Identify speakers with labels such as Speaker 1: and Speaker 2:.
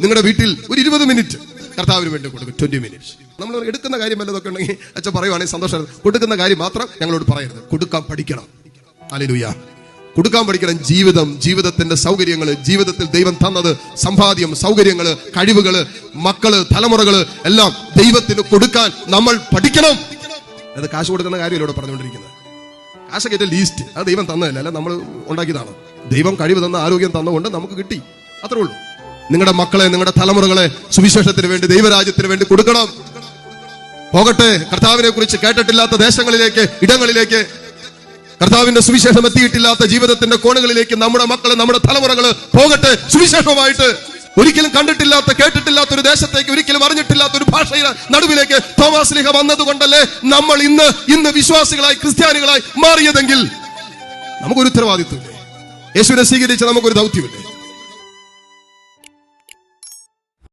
Speaker 1: നിങ്ങളുടെ വീട്ടിൽ ഒരു 20 മിനിറ്റ് കർത്താവിന് വേണ്ടി കൊടുക്കും. 20 മിനിറ്റ്സ്. നമ്മൾ എടുക്കുന്ന കാര്യം വല്ലതൊക്കെ ഉണ്ടെങ്കിൽ അച്ഛൻ പറയുവാണെങ്കിൽ സന്തോഷം. കൊടുക്കുന്ന കാര്യം മാത്രം ഞങ്ങളോട് പറയരുത്. കൊടുക്കാൻ പഠിക്കണം. ഹല്ലേലൂയ. കൊടുക്കാൻ പഠിക്കണം. ജീവിതത്തിന്റെ സൗകര്യങ്ങള്, ജീവിതത്തിൽ ദൈവം തന്നത്, സമ്പാദ്യം, സൗകര്യങ്ങള്, കഴിവുകള്, മക്കള്, തലമുറകള് എല്ലാം ദൈവത്തിന് കൊടുക്കാൻ നമ്മൾ പഠിക്കണം. അത് കാശ് കൊടുക്കുന്ന കാര്യമല്ല ഇവിടെ പറഞ്ഞുകൊണ്ടിരിക്കുന്നത്. കാശൊക്കെ ഏറ്റവും ലീസ്റ്റ്. അത് ദൈവം തന്നതല്ല, അല്ല നമ്മൾ ഉണ്ടാക്കിയതാണ്. ദൈവം കഴിവ് തന്ന, ആരോഗ്യം തന്നുകൊണ്ട് നമുക്ക് കിട്ടി. അത്രേ ഉള്ളൂ. നിങ്ങളുടെ മക്കളെ, നിങ്ങളുടെ തലമുറകളെ സുവിശേഷത്തിന് വേണ്ടി, ദൈവരാജ്യത്തിന് വേണ്ടി കൊടുക്കണം. പോകട്ടെ, കർത്താവിനെ കുറിച്ച് കേട്ടിട്ടില്ലാത്ത ദേശങ്ങളിലേക്ക്, ഇടങ്ങളിലേക്ക്, കർത്താവിന്റെ സുവിശേഷം എത്തിയിട്ടില്ലാത്ത ജീവിതത്തിന്റെ കോണുകളിലേക്ക് നമ്മുടെ മക്കള്, നമ്മുടെ തലമുറകള് പോകട്ടെ സുവിശേഷമായിട്ട്. ഒരിക്കലും കണ്ടിട്ടില്ലാത്ത, കേട്ടിട്ടില്ലാത്ത ഒരു ദേശത്തേക്ക്, ഒരിക്കലും അറിഞ്ഞിട്ടില്ലാത്ത ഒരു ഭാഷയുടെ നടുവിലേക്ക് തോമാസ് ലീഹ വന്നതുകൊണ്ടല്ലേ നമ്മൾ ഇന്ന് വിശ്വാസികളായി, ക്രിസ്ത്യാനികളായി മാറിയതെങ്കിൽ നമുക്കൊരു ഉത്തരവാദിത്വമില്ലേ? യേശുവിനെ സ്വീകരിച്ച നമുക്കൊരു ദൗത്യമില്ലേ?